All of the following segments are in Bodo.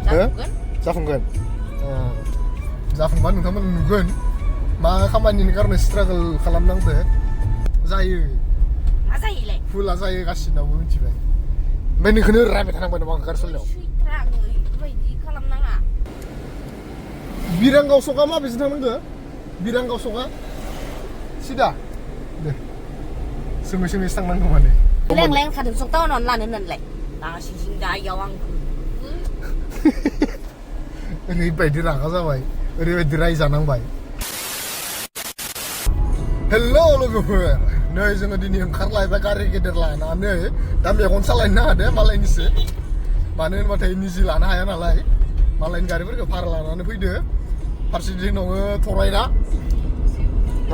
जाफुंगोन जाफुंबा नोंथांमोन नुगोन मा खामानिनि कारने स्ट्रागल खालामनांदो जायो मा जायोलाय फुला जायो गासिनावबो मिथिबाय ओमफ्राय नोंखौनो रायबाय थानांबाय नामा गारि सालायनायाव बेफोरबायदि खालामनाङा बिरांगाव सका माबेजों थांनांगो बिरांगाव सका सिदा दे सोङै थांनांगौ माने लें खादों सक टाउनाव लानो होननानैलाय दासिम दायाव आं ओरैबायदि रागा जाबाय ओरैबायदि रायजानांबाय हेलौ लोगोफोर नै जोङो दिनै ओंखारलायबाय गारि गेदेर लानानै दा मेगन सालायनो नाङा दे मालायनिसो मानो होनबाथाय निजि लानो हाया नालाय मालायनि गारिफोरखौ भारा लानानै फैदो फारसेथिं दङ थरायना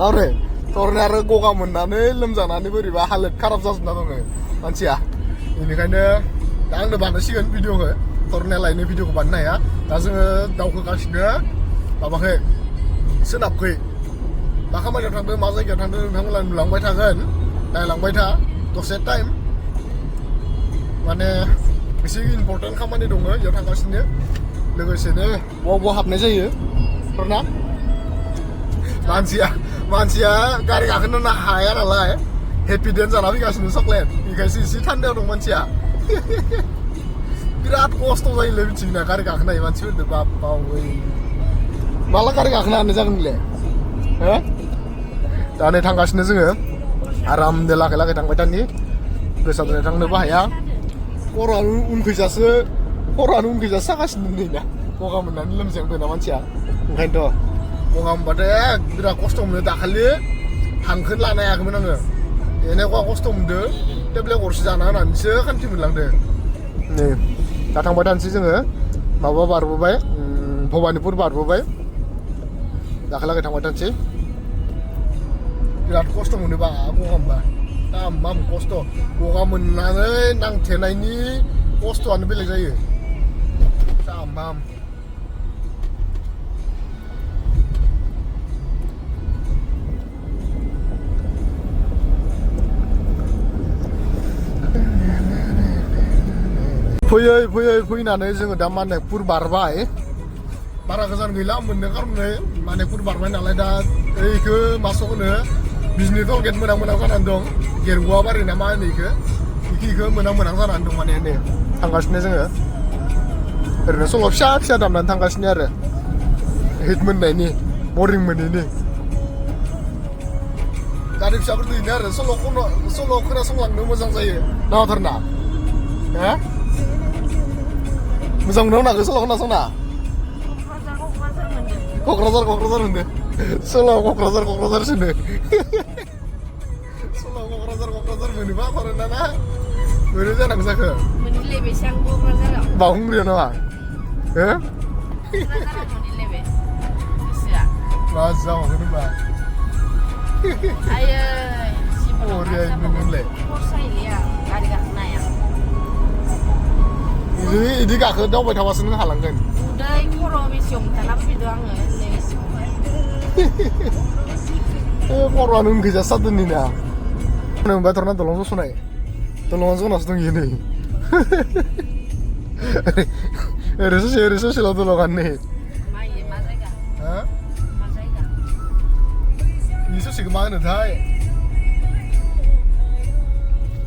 आरो थरायना आरो गगा मोननानै लोमजानानै बोरैबा हालोद खाराब जाजोबना दङ मानसिया बेनिखायनो दा आंनो बानायसिगोन भिडिअखौ थरायना लायनो भिडिअखौ बानायनो हाया दा जोङो दावखोगासिनो माबाखै सोनाबखै मा खामानियाव थांदों मा जायगायाव थांदों नोंथांमोना नुलांबाय थागोन नायलांबाय था दसे टाइम माने एसे इम्पर्टेन्ट खामानि दङ बेयाव थांगासिनो लोगोसेनो बबाव हाबनाय जायो ना मानसिया गारि गाखोनो हाया नालाय हेपिडेन्ट जाना फैगासिनो चक्लेट बेखायसो एसे थान्दायाव दं मानसिया बिराद खस्थ' जायोलै मिथिगोना गारि गाखोनाय मानसिफोरजों बापावै माला गारि गाखोनो हानाय जागोन नोंलाय हो दा नै थांगासिनो जोङो आरामनो लाखै लाखै थांबाय थानि गोसाद्राय थांनोबो हाया खर'आनो उनखैजासो सागासिनो नै ना गगा मोननानै लोमजांदों ना मानसिया ओंखायनोथ' गगा मोनबाथाय बिराद खस्थ' मोनो दाखालि हांखोन लानो हायाखैमोन आङो एनेखा खस्थ' मोनदों टेब्लेट गरसे जाना होनानैसो खान्थि मोनलांदों नै दा थांबाय थानोसै जोङो माबा बारबोबाय भबानिपुर बारबोबाय दाखालागै थांबाय थानोसै बिराद खस्थ' मोनोबा गगा मोनबा दामाम खस्थ' गगा मोननानै नांथेनायनि खस्थ'आनो बेलेग जायो दामाम फैनानै जोङो दा मानेकपुर बारबाय बारा गोजान गैला मोननो कारने मानेकपुर बारबाय नालाय दा ओइखो मा होनो बिजनि टलगेट मोनां जानानै दं गेरगुवाबारि ना मा होनो इखो मोनां जानानै दं माने नै थांगासिनो जोङो ओरैनो सल' फिसा दामनानै थांगासिनो आरो हिट मोननायनि बरिं मोनैनि गारि फिसाफोर दैनो आरो सल' खोनासंलांनो मोजां जायो नाथारना हो मोजां मोनो नागो सल' खोनासंना क'क्राझार होनो सल' क'क्राझारसोनो सल' क'क्राझार मोनोबा फरायना ना मोनो जानांगौ जाखो मोनैलायबायसो आं क'क्राझाराव बावखुंग्रियाव नामा हो क'क्राझाराव मोनैलायबाय गोसोआ मा जाबावगोन होनबा आयै ओरैहाय खरसायलै आं गारि गाखोनाया इदि गाखो दावबाय थाबासो नों हालांगोन उदै खर' बेसे हमथाना फैदों आङो खर'आनो उनखैजा सादोंनि ना मोनबाय थरना दलं जस'नाय दलङा जनासो दं नै ओरै ससेल' दलङानो नै मा जायगा हा मा जायगा इ ससेखौ मा होनोथाय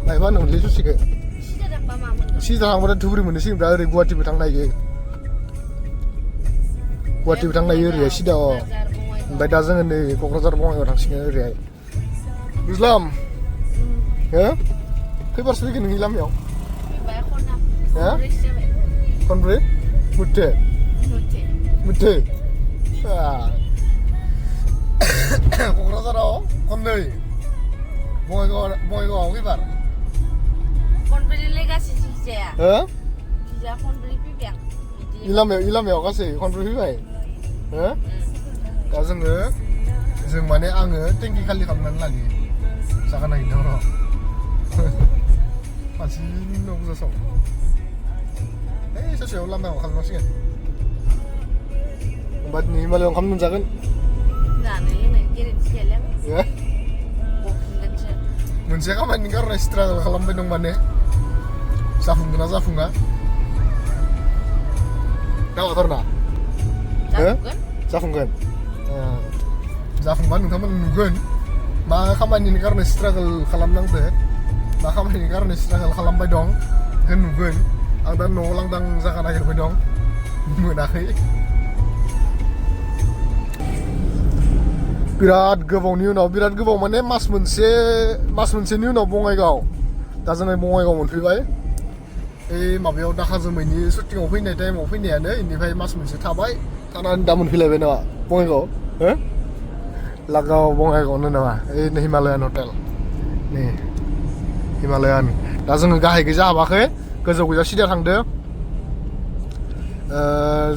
मा होनोमोनलै ससेखौ सिदा थांबाथाय धुबुरि मोननोसिगोन दा ओरै गुवाहाटिबो थांनो हायो ओरैहाय सिदा ओमफ्राय दा जोङो नै क'क्राझार बङाइगाव थांसिगोन ओरैहाय बुझलाम हो खैबारसो फैगोन नोंनि लामायाव हो खनब्रै मुथे क'क्राझाराव खननै बङाइगावआव खैबार खनब्रैलै गासै जाया हो जा खनब्रै फैबाय आं इ लामायाव गासै खनब्रै फैबाय हो दा जों माने आङो टेंकि खालि खालामनानै लायो जागा नागिरदों र' मानसिनि न' बुजासाव ससेयाव लामायाव खालामनांसिगोन होमबा दिनै हिमालयाव ओंखाम मोनजागोन जानो लोंनाय गेरेन्थि गैयालै आं मोनसे खामानिनि कारने स्ट्रागल खालामबाय दं माने जाफुंगोन ना जाफुङा Dawatorna Jagoan. जाफुंगोन जाफुंबा नोंथांमोन नुगोन मा खामानिनि कारने स्ट्रागल खालामनांदो मा खामानिनि कारने स्ट्रागल खालामबाय दं बेखौ नुगोन आं दा न'आव लांदां जागा नागिरबाय दं मोनाखै बिराद गोबावनि उनाव बिराद गोबाव माने मास मोनसेनि उनाव बङाइगाव दा जोङो बङाइगाव मोनफैबाय ओइ माबायाव दाखा जोमैनि शुटिंआव फैनाय टाइमाव फैनायानो इनिफ्राय मास मोनसे थाबाय थानानै दा मोनफैलायबाय नामा बङाइगाव हो लागाव बङाइगावनो नामा ओइ हिमालयान हटेल नै हिमालयान दा जोङो गाहाय गोजा हाबाखै गोजौ गोजा सिदा थांदो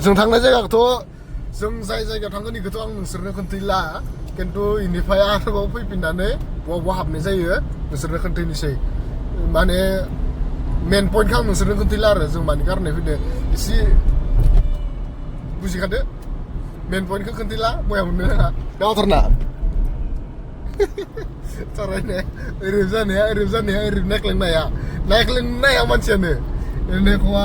जों थांनाय जायगाखौथ' जों जाय जायगायाव थांगोन बेखौथ' आं नोंसोरनो खोन्थैला खिन्थु इनिफ्राय आरोबाव फैफिननानै बहा हाबनाय जायो नोंसोरनो खोन्थैनोसै माने मेन पइन्टखौ आं नोंसोरनो खोन्थैला आरो जों मानि कारने फैदो एसे बुजिखादो मेन पइन्टखौ खोन्थैला बया मोननो नाङा दावथारना थारायनो ओरै जानाया ओरै नायख्लेंनाया मानसियानो एनेखवा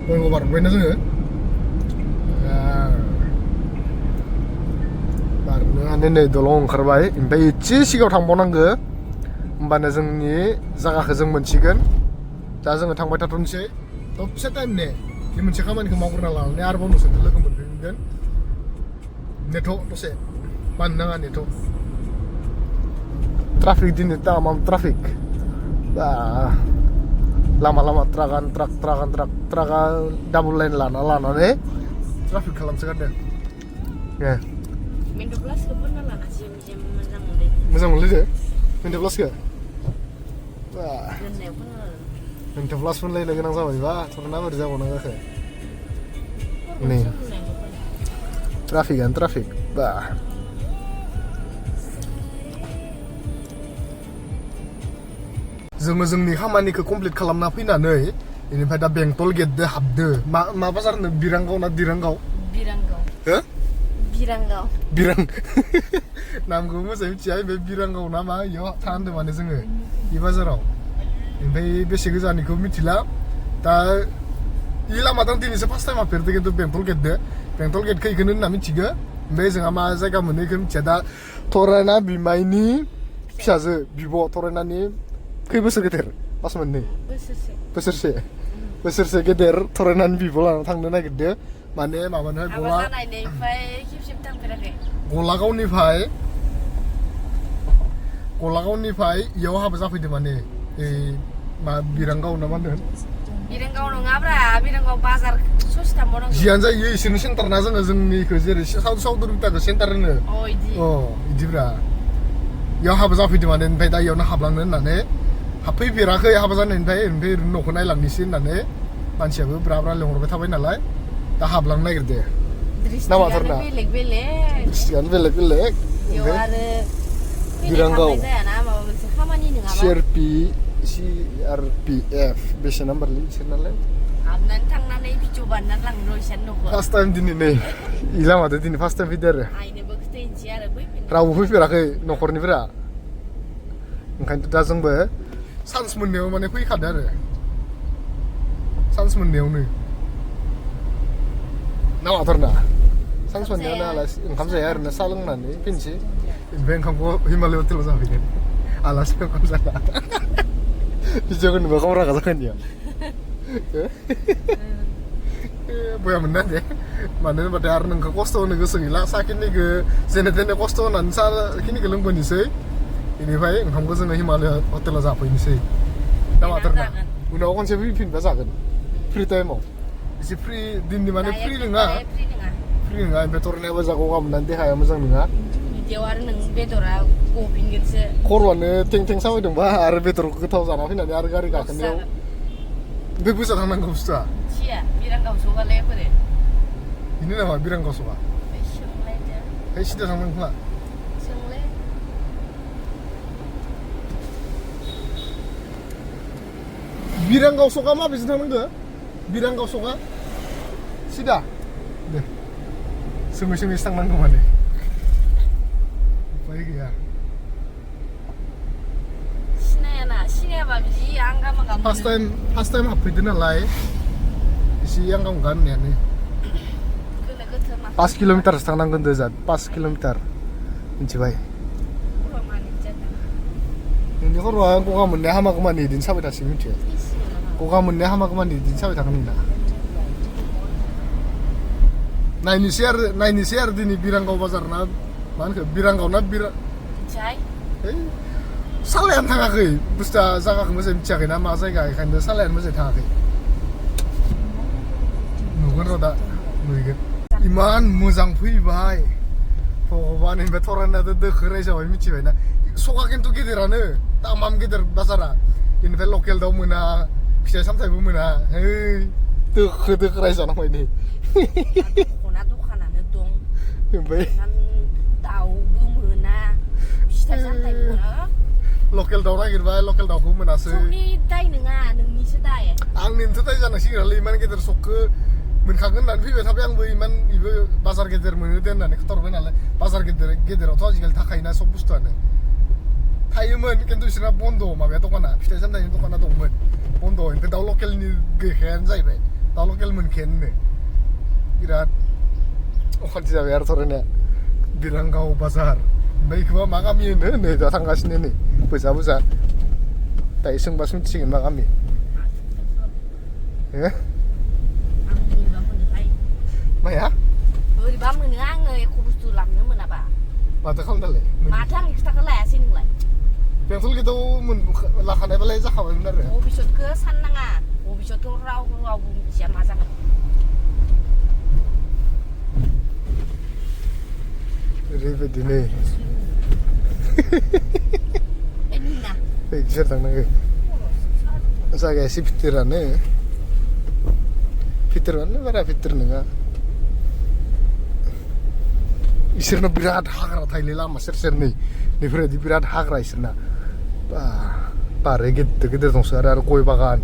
बङाइगाव बारबायना जोङो बारनानै नै दलं ओंखारबाय ओमफ्राय एसे सिगाङाव थांबावनांगो होमबानो जोंनि जायगाखौ जों मोनसिगोन दा जोङो थांबाय थाथ'नोसै दसे टाइम ने बे मोनसे खामानिखौ मावग्रोना लानानै आरोबाव नोंसोरखौ लोगो मोनफिनगोन नेथ' दसे मानो नाङा नेथ' ट्राफिक दिनै तामाम ट्राफिक बा लामा ट्राकआ डाबल लाइन लानानै ट्राफिक खालामसोगारदों Mendo plastik pun lah kasih macam modelnya. मोजां मोनलै मेन्ट' प्लासखौ Gede pun lah. मेन्ट' प्लास फुनलायनो गोनां जाबायबा थरना बोरै जाबावनांगौ जाखो नै ट्राफिकआनो ट्राफिक बा जोङो जोंनि खामानिखौ कमप्लिट खालामना फैनानै बेनिफ्राय दा बेंटल गेटजों हाबदो मा बाजार होनो बिरांगाव ना दिरांगाव हो बिरां नामखौ मोजाङै मिथिया बे बिरांगाव ना मा इयाव थाङा होनदों माने जोङो बे बाजाराव ओमफ्राय बेसे गोजाननिखौ मिथिला दा इ लामाजों दिनैसो फार्स्ट टाइम हाबफेरदो खिन्थु बेंटल गेटखौ इखौनो होनना मिथिगो ओमफ्राय जोंहा मा जायगा मोनो इखौ मिथिया दा थरायना बिमायनि फिसाजो बिब' थरायनानि खै बोसोर गेदेर मास मोननै बोसोरसे गेदेर थरायनानै बिब' लानानै थांनो नागिरदो माने माबानो गलागावनिफ्राय इयाव हाबा जाफैदो माने मा बिरांगाव ना मा होनदों बिरांगाव नङाब्रा बिरांगाव बाजार ससे थांबावनांगौ जियानो जायो इसोरनि सेन्टार ना जोंनिखौ जेरै साउदुरिटाखौ सेन्टार होनो इदिब्रा इयाव हाबा जाफैदो माने ओमफ्राय दा इयावनो हाबलांनो होननानै हाबफैफेराखै हाबा जानायनिफ्राय ओरैनो न'खौ नायलांनोसै होननानै मानसियाबो ब्रा लेंहरबाय थाबाय नालाय दा हाबलांनो नागिरदो नामाथारना डिस्ट्रिक्टआनो बेलेग बिरांगाव CRPF बेसे नाम्बारलै इसोर नालाय हाबनानै थांनानै भिडिअ बानायनानै लांनो इसान न'खौ फार्स्ट टाइम दिनै नै इ लामादो दिनै फार्स्ट टाइम फैदो आरो आइनोबो खोथायनोसै आरो बै रावबो फैफेराखै न'खरनिफोरा ओंखायनोथ' दा जोंबो चान्स मोननायाव माने फैखादो आरो चान्स मोननायावनो नामाथारना चान्स मोननायावनो आलासि ओंखाम जाया ओरैनो साहा लोंनानै फैनोसै ओमफ्राय ओंखामखौ हिमालय हटेलाव जाफैगोन आलासिखौ ओंखाम जाला भिडिअखौ नुबा गाव रागा जाखानिया बया मोनना दे मानो होनबाथाय आरो नोंखौ खस्थ' होनो गोसो गैला साखिनिखौ जेने थेने खस्थ' होनानै साखिनिखौ लोंबोनोसै बेनिफ्राय ओंखामखौ जोङो हिमालय हटेलाव जाफैनोसै नामाथारना उनाव खनसे फैफिनबा जागोन फ्रि टाइमाव एसे फ्रि दिननि माने फ्रि नङा ओमफ्राय थरनायाबो जागौ गामोननानै देहाया मोजां नङा बिदियाव आरो नों बेदरा गफिनगोनसो खर'आनो थें साबायदोंबा आरो बेदरखौ गोथाव जाना फैनानै आरो गारि गाखोनायाव बे गोजा थांनांगौ बुस्थुआ बिरांगाव सगालाय बोरै बेनो नामा बिरांगाव सगा सिदा थांनांगौ खोमा बिरांगाव सगा माबेजों थांनांगो बिरांगाव सगा सिदा दे सोङै थांनांगौ माने उपाय गैया सिनायाना सिनायाबा बिदि आं गामा गामा फार्स्ट टाइम हाबफैदो नालाय एसे आं गाव गाननायानो गोनो गोथो मा 5 किल'मिटारसो थांनांगोन दोजा 5 किल'मिटार मिथिबाय नोंनि खर'आ गगा मोननाया हामागौमानि इदिनो साबाय थासिगोन मिथियो गगा मोननाया हामागौमानि इदिनो साबाय थागोन नोंना नायनोसै आरो दिनै बिरांगाव बाजार ना मा होनखो बिरांगाव ना मिथिबाय सालायानो थाङाखै बुस्थुआ जायगाखौ मोजाङै मिथियाखै ना मा जायगा बेखायनो सालायानो मोजाङै थाङाखै नुगोन र' दा नुगोन इमान मोजां फैबाय भगबान इनिफ्राय थरायनाथ' दोखो रायजाबाय मिथिबाय ना सका खिन्थु गेदेरानो तामाम गेदेर बाजारा इनिफ्राय लकेल दाउ मोना फिथाइ सामथाइबो मोना है दोखो रायजानांबाय नै दखानानो दं ओमफ्राय दाउबो मोना फिथाइ सामथाइ मोना लकेल दाउ नागिरबाय लकेल दाउखौ मोनासै सबनि दाय नङा नोंनिसो दाय आंनिनोथ' दाय जानांसिगोनलै इमान गेदेर सकखौ मोनखागोन होननानै फैबाय थाबाय आंबो इमान इबो बाजार गेदेर मोनो दे होननानै खोथाहरबाय नालाय बाजार गेदेरावथ' आजिखालि थाखायोना सब बुस्थुआनो थायोमोन खिन्थु बिसोरना बन्द' माबाया दखाना फिथाइ सामथाइनि दखाना दंमोन बन्द' ओमफ्राय दाउ लकेलनि गैखायानो जाहैबाय दाउ लकेल मोनखायानो बिराद अखान्थि जाबाय आरो थरायनाया बिरांगाव बाजार ओमफ्राय बेखौबा मा गामि होनो नै दा थांगासिनो नै बुजा दायो सोंबासो मिथिसिगोन मा गामि माया बोरैबा मोनो आङो एख' बुस्थु लांनो मोनाबा माथो खालामदालाय माथो आंनि खोथाखौ लायासै नोंलाय बेंथल गेटआव लाखानायबालाय जाखाबायमोन आरो भबिष्यतखौ साननाङा भबिष्यतखौ रावबो मिथिया मा जागोन ओरैबायदि नै सोर थांनांगौ जायगाया एसे फिथोरानो बारा फिथोर नङा इसोरना बिराद हाग्रा थायोलै लामा सेर सेर नैफोरबायदि बिराद हाग्रा इसोरना बारै गेदेर दंसो आरो गय बागान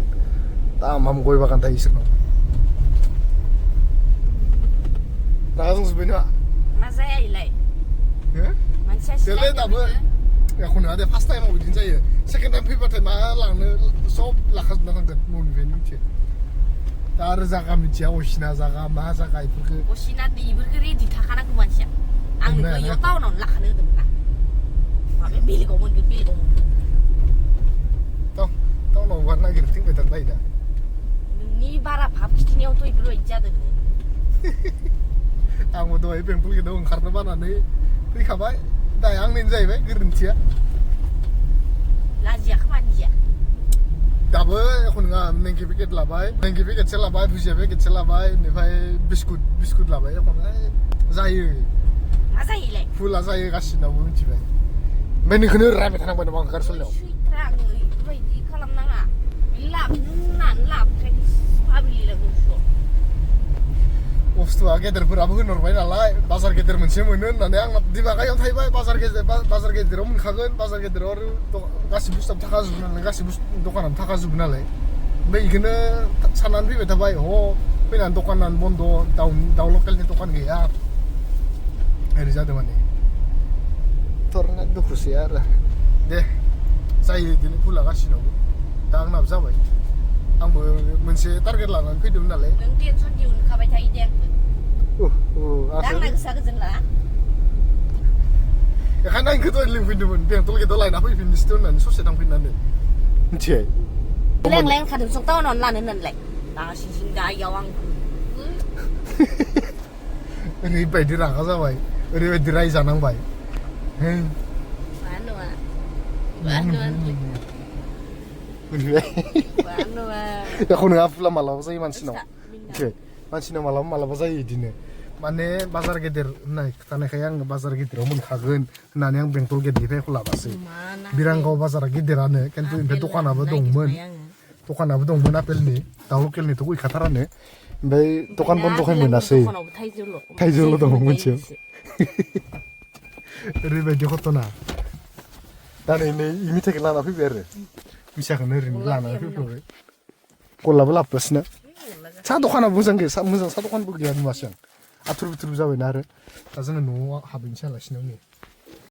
तामाम गय बागान थायो इसोरनाव रागा जोंजोब्बाय नङा मा जाया इलाय देलाय दाबो एख' नङा दे फार्स्ट टाइमाव बिदिनो जायो सेकेन्ड टाइम फैबाथाय मा लांनो सब लाखाजोबना थांगोन न'निफ्रायनो मिथियो दा आरो जागा मिथिया असिना जागा मा जागा बेफोरखौ असिना बेफोरखौ रेडि थाखानांगौ मानसिया आं नोंखौ इयाव टाउनावनो लाखानो होदोंमोन ना माबाया बेलेगाव मोनगोन टाउनाव बार नागिरनो थिनबाय थाबाय दा नोंनि बारा भाब खिथिनायावथ' बेफोरबायदि जादों आंबो दहाय बेंटल गेटआव ओंखारनो बानानै फैखाबाय दाय आंनिनो जाहैबाय गोरोन्थिया लाजिया खोमानि जिया दाबो एख' नङा नेंखि पेकेट लाबाय नेंखि पेकेटसे लाबाय भुजिया पेकेटसे लाबाय बेनिफ्राय बिस्कुट लाबाय एख' नङा जायो मा जायोलाय फुला जायो गासिनावबो मिथिबाय ओमफ्राय नोंखौनो रायबाय थानांबाय नामा ओंखार सलियाव सैथ्रा आङो बेफोरबायदि खालामनाङा लाबोनो होननानै लाबोखायो फाबिलिला गोसोआव बुस्थुआ गेदेरफोराबो होनहरबाय नालाय बाजार गेदेर मोनसे मोनो होननानै आंना दिमागायाव थाहैबाय बाजार गेदेराव मोनखागोन बाजार गेदेराव आरो गासैबो बुस्थुआबो थाखाजोबो नालाय गासैबो दखानाबो थाखाजोबो नालाय ओमफ्राय बेखौनो साननानै फैबाय थाबाय फैनानै दखानानो बन्द' दाउ लकेलनि दखान गैया ओरै जादों माने थरना दुखुसै आरो दे जायो बिदिनो फुला गासिनावबो दा आंनाबो जाबाय आंबो मोनसे टारगेट लानानै फैदोंमोन नालाय नों टेनसन दिहुनखाबाय थायो दे आंना गोसा गोजोन ला बेखायनो आंखौ दहाय लिंफैदोंमोन बेंटल गेटआव लायना फैफिननोसै होननानै ससे थांफिननानै मिथिबाय लें खादों सक टाउनावनो लानो होननानैलाय सिं दा इयाव आं ओरैबायदि रागा जाबाय ओरैबायदि रायजानांबाय एख' नङा फुला मालाबा जायो मानसिनाव मालाबा जायो बिदिनो माने बाजार गेदेर होननाय खोथानायखाय आङो बाजार गेदेराव मोनखागोन होननानै आं बेंटल गेटनिफ्राय एख' लाबासै बिरांगाव बाजारा गेदेरानो खिन्थु ओमफ्राय दखानाबो दंमोन आपेलनि दाउ लकेलनिथ' गैखाथारानो ओमफ्राय दखान बन्द'खाय मोनासै थाइजौल' दङ मोनसेयाव ओरैबायदि घटना दा नै मेथाइखौ लाना फैबाय आरो फैसाखौनो ओरैनो लानानै फैबाय गलाबो लाबोगासिनो साहा दखानाबो मोजां गैया मोजां साहा दखानबो गैया नुवासै आं आथुर बुथुर जाबायना आरो दा जोङो न'आव हाबहैनोसै आलासिनाव नै